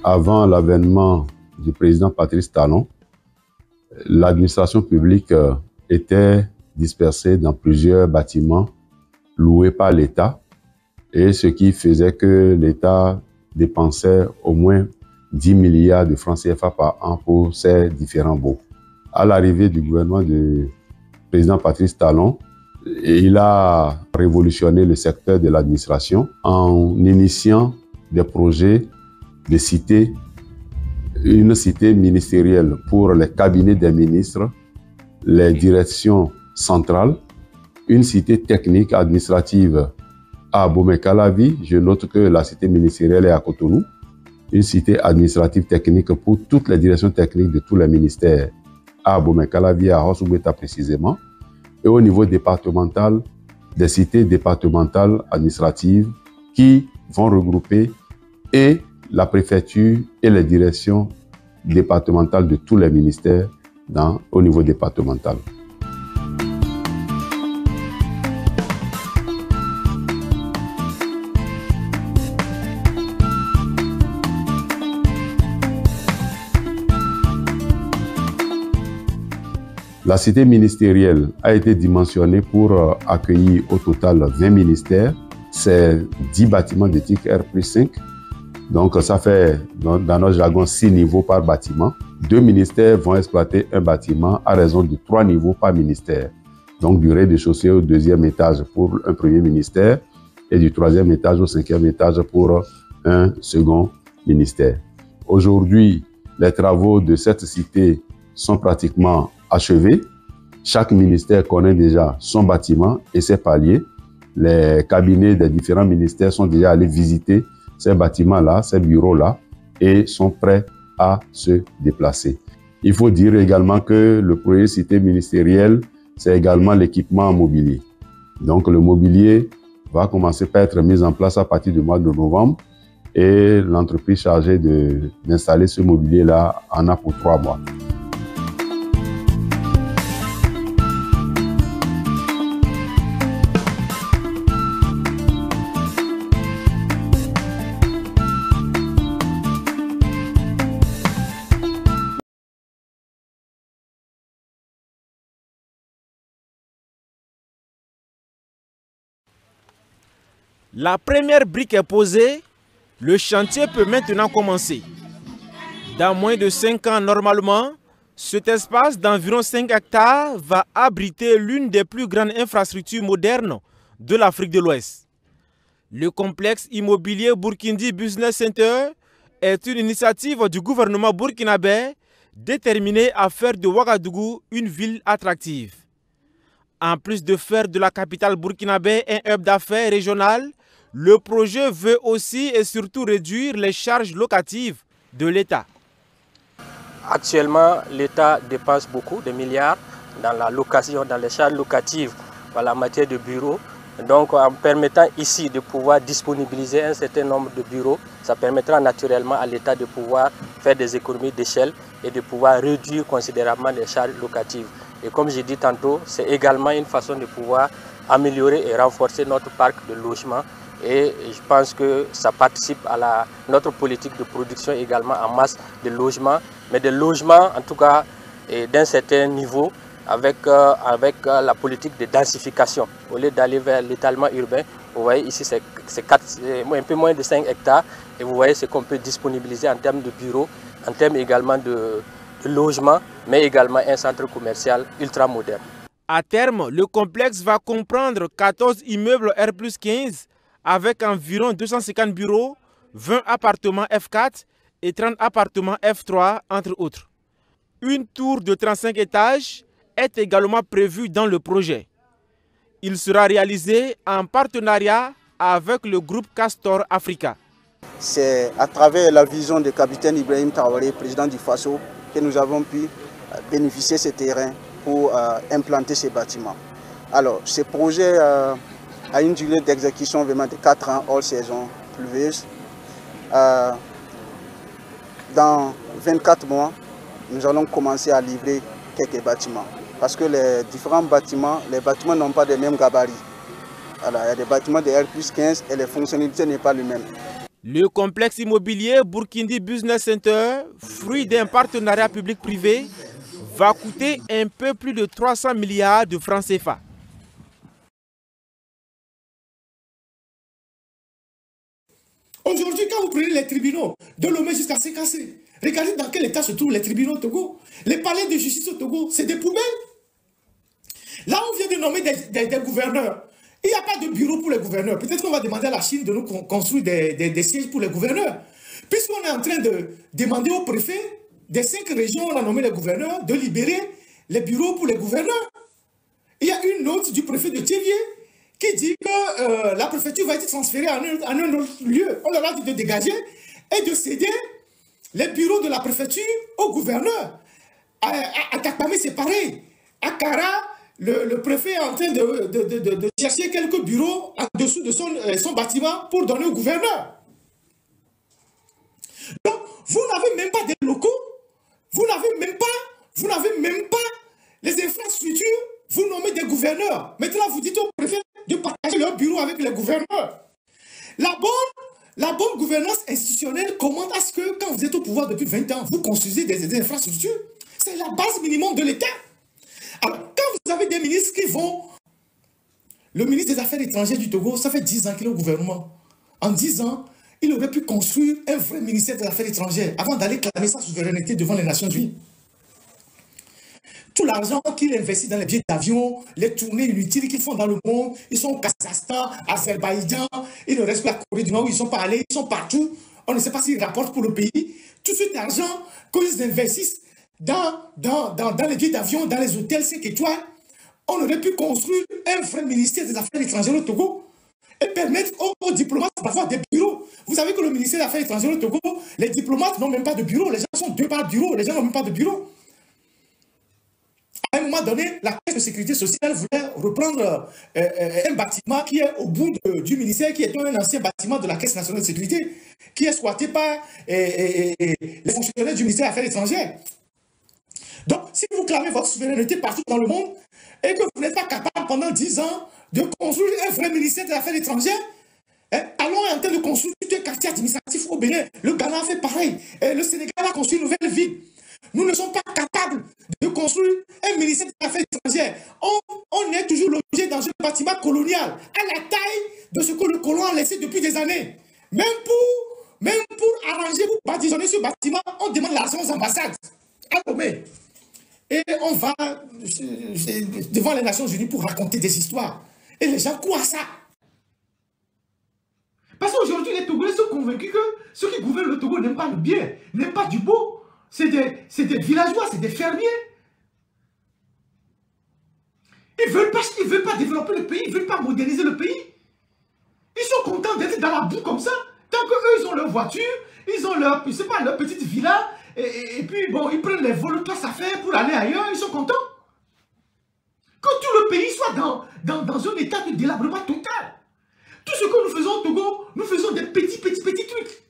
avant l'avènement du président Patrice Talon, l'administration publique était dispersée dans plusieurs bâtiments loués par l'État, et ce qui faisait que l'État dépensait au moins 10 milliards de francs CFA par an pour ces différents baux. À l'arrivée du gouvernement du président Patrice Talon, il a révolutionné le secteur de l'administration en initiant des projets de cité, une cité ministérielle pour les cabinets des ministres, les directions centrales, une cité technique administrative à Bomey-Calavi. Je note que la cité ministérielle est à Cotonou. Une cité administrative technique pour toutes les directions techniques de tous les ministères à Bomey-Calavi, à Rossougbeta précisément. Et au niveau départemental, des cités départementales administratives qui vont regrouper et la préfecture et les directions départementales de tous les ministères au niveau départemental. La cité ministérielle a été dimensionnée pour accueillir au total 20 ministères. C'est 10 bâtiments de type R+5. Donc ça fait, dans notre jargon, 6 niveaux par bâtiment. 2 ministères vont exploiter un bâtiment à raison de 3 niveaux par ministère. Donc du rez-de-chaussée au 2e étage pour un premier ministère et du 3e étage au 5e étage pour un second ministère. Aujourd'hui, les travaux de cette cité sont pratiquement achevés. Chaque ministère connaît déjà son bâtiment et ses paliers. Les cabinets des différents ministères sont déjà allés visiter ces bâtiments-là, ces bureaux-là, et sont prêts à se déplacer. Il faut dire également que le projet cité ministérielle, c'est également l'équipement mobilier. Donc le mobilier va commencer par être mis en place à partir du mois de novembre, et l'entreprise chargée d'installer ce mobilier-là en a pour 3 mois. La première brique est posée, le chantier peut maintenant commencer. Dans moins de 5 ans normalement, cet espace d'environ 5 hectares va abriter l'une des plus grandes infrastructures modernes de l'Afrique de l'Ouest. Le complexe immobilier Burkindi Business Center est une initiative du gouvernement burkinabé déterminée à faire de Ouagadougou une ville attractive. En plus de faire de la capitale burkinabé un hub d'affaires régional, le projet veut aussi et surtout réduire les charges locatives de l'État. Actuellement, l'État dépense beaucoup de milliards dans la location, dans les charges locatives en la matière de bureaux. Donc en permettant ici de pouvoir disponibiliser un certain nombre de bureaux, ça permettra naturellement à l'État de pouvoir faire des économies d'échelle et de pouvoir réduire considérablement les charges locatives. Et comme j'ai dit tantôt, c'est également une façon de pouvoir améliorer et renforcer notre parc de logement. Et je pense que ça participe à notre politique de production également en masse de logements, mais de logements en tout cas d'un certain niveau avec la politique de densification. Au lieu d'aller vers l'étalement urbain, vous voyez ici c'est un peu moins de 5 hectares et vous voyez ce qu'on peut disponibiliser en termes de bureaux, en termes également de logements, mais également un centre commercial ultra moderne. À terme, le complexe va comprendre 14 immeubles R+15 avec environ 250 bureaux, 20 appartements F4 et 30 appartements F3, entre autres. Une tour de 35 étages est également prévue dans le projet. Il sera réalisé en partenariat avec le groupe Castor Africa. C'est à travers la vision du capitaine Ibrahim Traoré, président du Faso, que nous avons pu bénéficier de ce terrain pour implanter ces bâtiments. Alors, ce projet a une durée d'exécution vraiment de 4 ans hors saison pluvieuse. Dans 24 mois, nous allons commencer à livrer quelques bâtiments. Parce que les différents bâtiments, n'ont pas les mêmes gabarits. Alors, il y a des bâtiments de R+15 et les fonctionnalités n'est pas les mêmes. Le complexe immobilier Burkindi Business Center, fruit d'un partenariat public-privé, va coûter un peu plus de 300 milliards de francs CFA. Aujourd'hui, quand vous prenez les tribunaux, de Lomé jusqu'à CKC, regardez dans quel état se trouvent les tribunaux au Togo. Les palais de justice au Togo, c'est des poubelles. Là, on vient de nommer des gouverneurs. Il n'y a pas de bureau pour les gouverneurs. Peut-être qu'on va demander à la Chine de nous construire des sièges pour les gouverneurs. Puisqu'on est en train de demander au préfet des 5 régions où on a nommé les gouverneurs de libérer les bureaux pour les gouverneurs. Il y a une note du préfet de Thiévié qui dit que la préfecture va être transférée à un autre lieu. On leur a dit de dégager et de céder les bureaux de la préfecture au gouverneur. À Takpamé, c'est pareil. À Kara, le préfet est en train de chercher quelques bureaux en dessous de son bâtiment pour donner au gouverneur. Donc, vous n'avez même pas des locaux, vous n'avez même pas les infrastructures, vous nommez des gouverneurs. Maintenant, vous dites au préfet de partager leur bureau avec les gouverneurs. La bonne gouvernance institutionnelle commande à ce que, quand vous êtes au pouvoir depuis 20 ans, vous construisez des infrastructures. C'est la base minimum de l'État. Alors, quand vous avez des ministres qui vont... Le ministre des Affaires étrangères du Togo, ça fait 10 ans qu'il est au gouvernement. En 10 ans, il aurait pu construire un vrai ministère des Affaires étrangères avant d'aller clamer sa souveraineté devant les Nations Unies. Tout l'argent qu'il investit dans les billets d'avion, les tournées inutiles qu'ils font dans le monde, ils sont au Kazakhstan, Azerbaïdjan, il ne reste que la Corée du Nord où ils sont pas allés, ils sont partout. On ne sait pas s'ils rapportent pour le pays. Tout cet argent qu'ils investissent dans les billets d'avion, dans les hôtels 5 étoiles, on aurait pu construire un vrai ministère des Affaires étrangères au Togo et permettre aux diplomates d'avoir des bureaux. Vous savez que le ministère des Affaires étrangères au Togo, les diplomates n'ont même pas de bureau. Les gens sont 2 par bureau, les gens n'ont même pas de bureau. À un moment donné, la Caisse de sécurité sociale voulait reprendre un bâtiment qui est au bout du ministère, qui est un ancien bâtiment de la Caisse nationale de sécurité, qui est squatté par les fonctionnaires du ministère des Affaires étrangères. Donc, si vous clamez votre souveraineté partout dans le monde et que vous n'êtes pas capable pendant 10 ans de construire un vrai ministère des Affaires étrangères, allons en train de construire un quartier administratif au Bénin. Le Ghana a fait pareil. Le Sénégal a construit une nouvelle ville. Nous ne sommes pas capables de construire un ministère des Affaires étrangères. On est toujours logé dans un bâtiment colonial, à la taille de ce que le colon a laissé depuis des années. Même pour arranger, pour badigeonner ce bâtiment, on demande l'argent aux ambassades. Et on va devant les Nations Unies pour raconter des histoires. Et les gens croient à ça. Parce qu'aujourd'hui, les Togolais sont convaincus que ceux qui gouvernent le Togo n'aiment pas le bien, n'aiment pas du beau. C'est des villageois, c'est des fermiers. Ils ne veulent pas développer le pays, ils ne veulent pas moderniser le pays. Ils sont contents d'être dans la boue comme ça. Tant qu'eux, ils ont leur voiture, ils ont leur petite villa, et puis bon, ils prennent les vols de place à faire pour aller ailleurs, ils sont contents. Que tout le pays soit dans un état de délabrement total. Tout ce que nous faisons au Togo, nous faisons des petits trucs.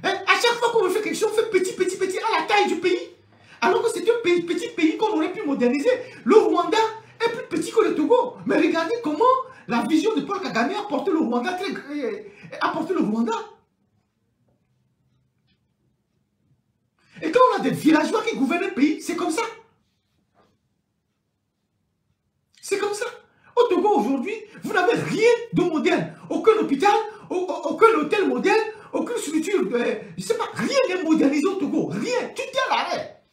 À chaque fois qu'on veut faire quelque chose, on fait petit à la taille du pays. Alors que c'est un petit pays qu'on aurait pu moderniser. Le Rwanda est plus petit que le Togo. Mais regardez comment la vision de Paul Kagame a porté le Rwanda. Et quand on a des villageois qui gouvernent le pays, c'est comme ça. C'est comme ça. Au Togo aujourd'hui, vous n'avez rien de moderne. Aucun hôpital, aucun hôtel moderne, aucune structure, je ne sais pas, rien n'est modernisé au Togo. Rien. Tout est à l'arrêt.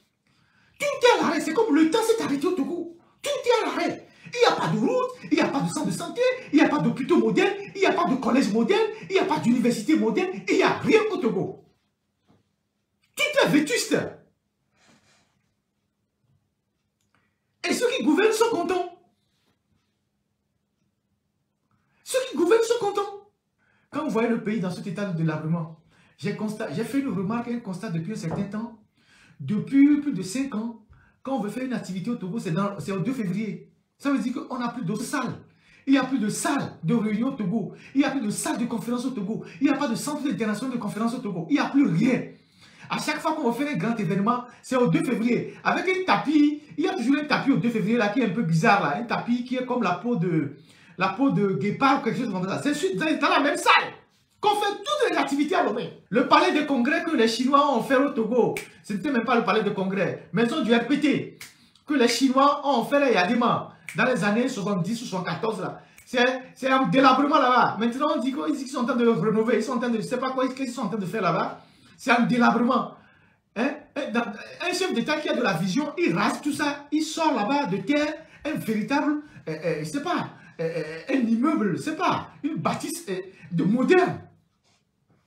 Tout est à l'arrêt. C'est comme le temps s'est arrêté au Togo. Tout est à l'arrêt. Il n'y a pas de route, il n'y a pas de centre de santé, il n'y a pas d'hôpitaux modernes, il n'y a pas de collège moderne, il n'y a pas d'université moderne, il n'y a rien au Togo. Tout est vétuste. Et ceux qui gouvernent sont contents. Ceux qui gouvernent sont contents. Quand vous voyez le pays dans cet état de délabrement, j'ai fait une remarque, un constat depuis un certain temps. Depuis plus de 5 ans, quand on veut faire une activité au Togo, c'est au 2 février. Ça veut dire qu'on n'a plus de salles. Il n'y a plus de salles de réunion au Togo. Il n'y a plus de salles de conférence au Togo. Il n'y a pas de centre d'international de conférence au Togo. Il n'y a plus rien. À chaque fois qu'on va faire un grand événement, c'est au 2 février. Avec un tapis, il y a toujours un tapis au 2 février là qui est un peu bizarre là. Un tapis qui est comme la peau de guépard ou quelque chose comme ça. C'est dans la même salle. qu'on fait toutes les activités à Lomé. Le palais de congrès que les Chinois ont fait au Togo, ce n'était même pas le palais de congrès, maison du RPT, que les Chinois ont fait à Yadima dans les années 70 ou 74 là. C'est un délabrement là-bas. Maintenant, on dit qu'ils sont en train de rénover, ils sont en train de, je ne sais pas quoi ils sont en train de faire là-bas. C'est un délabrement. Hein? Un chef d'État qui a de la vision, il rase tout ça, il sort là-bas de terre, un véritable, je ne sais pas, un immeuble, je ne sais pas, une bâtisse de moderne.